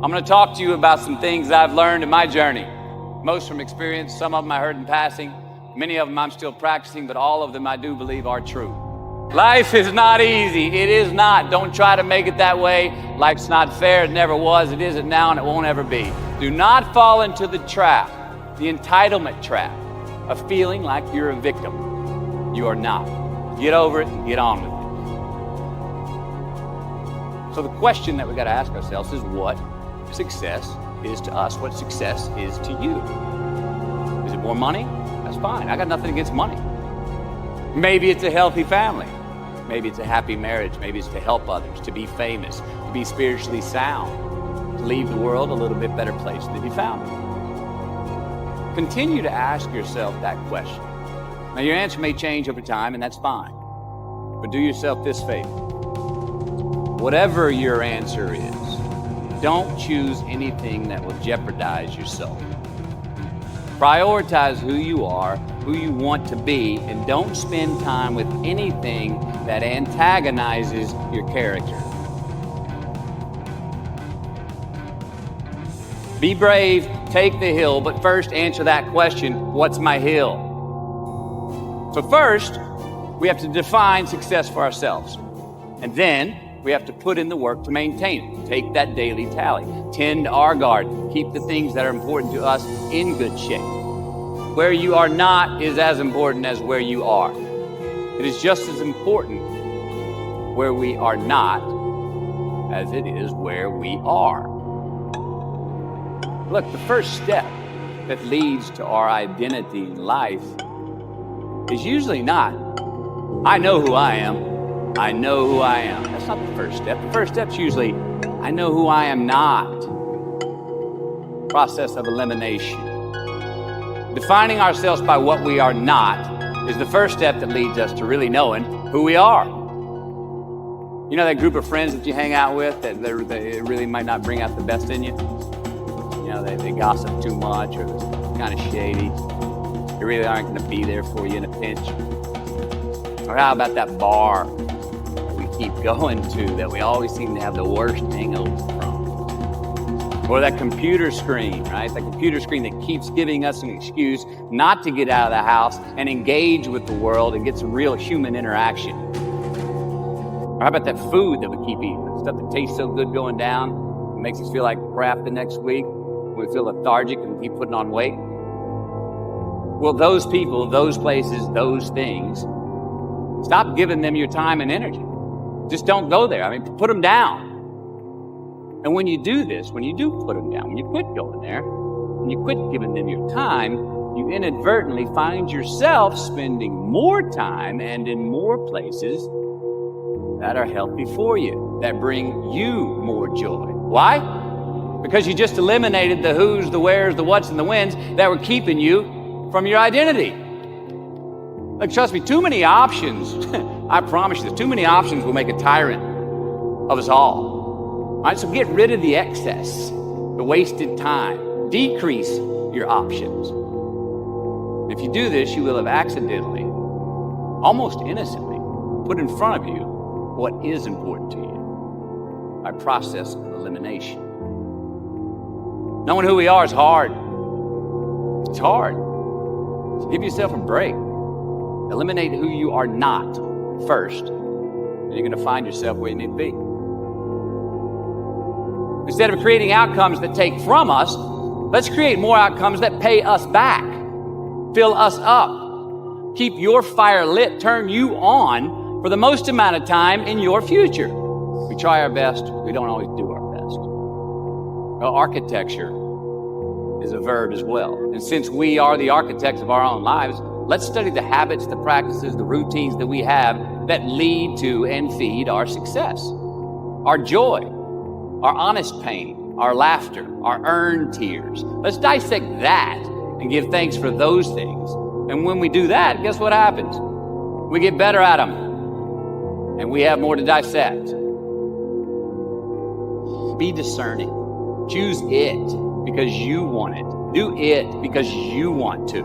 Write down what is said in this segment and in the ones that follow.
I'm going to talk to you about some things I've learned in my journey. Most from experience, some of them I heard in passing. Many of them I'm still practicing, but all of them I do believe are true. Life is not easy. It is not. Don't try to make it that way. Life's not fair. It never was. It isn't now, and it won't ever be. Do not fall into the trap, the entitlement trap, of feeling like you're a victim. You are not. Get over it and get on with it. So the question that we got to ask ourselves is, what success is to us? What success is to you? Is it more money? That's fine. I got nothing against money. Maybe it's a healthy family. Maybe it's a happy marriage. Maybe it's to help others, to be famous, to be spiritually sound, to leave the world a little bit better place than you found it. Continue to ask yourself that question. Now, your answer may change over time, and that's fine. But do yourself this favor. Whatever your answer is, don't choose anything that will jeopardize your soul. Prioritize who you are, who you want to be, and don't spend time with anything that antagonizes your character. Be brave, take the hill, but first answer that question, what's my hill? So first, we have to define success for ourselves. And then we have to put in the work to maintain it. Take that daily tally. Tend our garden. Keep the things that are important to us in good shape. Where you are not is as important as where you are. It is just as important where we are not as it is where we are. Look, the first step that leads to our identity in life is usually not, I know who I am. I know who I am. That's not the first step. The first step's usually, I know who I am not. Process of elimination. Defining ourselves by what we are not is the first step that leads us to really knowing who we are. You know that group of friends that you hang out with that they really might not bring out the best in you? You know, they gossip too much, or they're kind of shady. They really aren't going to be there for you in a pinch. Or how about that bar we keep going to that we always seem to have the worst hangover from? Or that computer screen, right? That computer screen that keeps giving us an excuse not to get out of the house and engage with the world and get some real human interaction. Or how about that food that we keep eating? The stuff that tastes so good going down, it makes us feel like crap the next week. We feel lethargic and we keep putting on weight. Well, those people, those places, those things, stop giving them your time and energy. Just don't go there. I mean, put them down. And when you do this, when you do put them down, when you quit going there, when you quit giving them your time, you inadvertently find yourself spending more time and in more places that are healthy for you, that bring you more joy. Why? Because you just eliminated the who's, the where's, the what's, and the when's that were keeping you from your identity. Like, trust me, too many options, I promise you this, too many options will make a tyrant of us all. All right, so get rid of the excess, the wasted time. Decrease your options. If you do this, you will have accidentally, almost innocently, put in front of you what is important to you by process of elimination. Knowing who we are is hard. It's hard. So give yourself a break. Eliminate who you are not first, and you're going to find yourself where you need to be. Instead of creating outcomes that take from us, let's create more outcomes that pay us back, fill us up, keep your fire lit, turn you on for the most amount of time in your future. We try our best. We don't always do our best. Well, architecture is a verb as well. And since we are the architects of our own lives, let's study the habits, the practices, the routines that we have that lead to and feed our success, our joy, our honest pain, our laughter, our earned tears. Let's dissect that and give thanks for those things. And when we do that, guess what happens? We get better at them, and we have more to dissect. Be discerning. Choose it because you want it. Do it because you want to.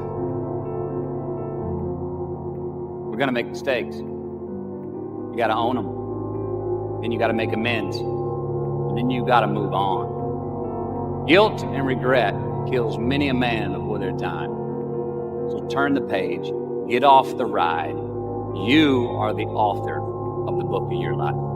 We're going to make mistakes. You got to own them. Then you got to make amends. And then you got to move on. Guilt and regret kills many a man before their time. So turn the page, get off the ride. You are the author of the book of your life.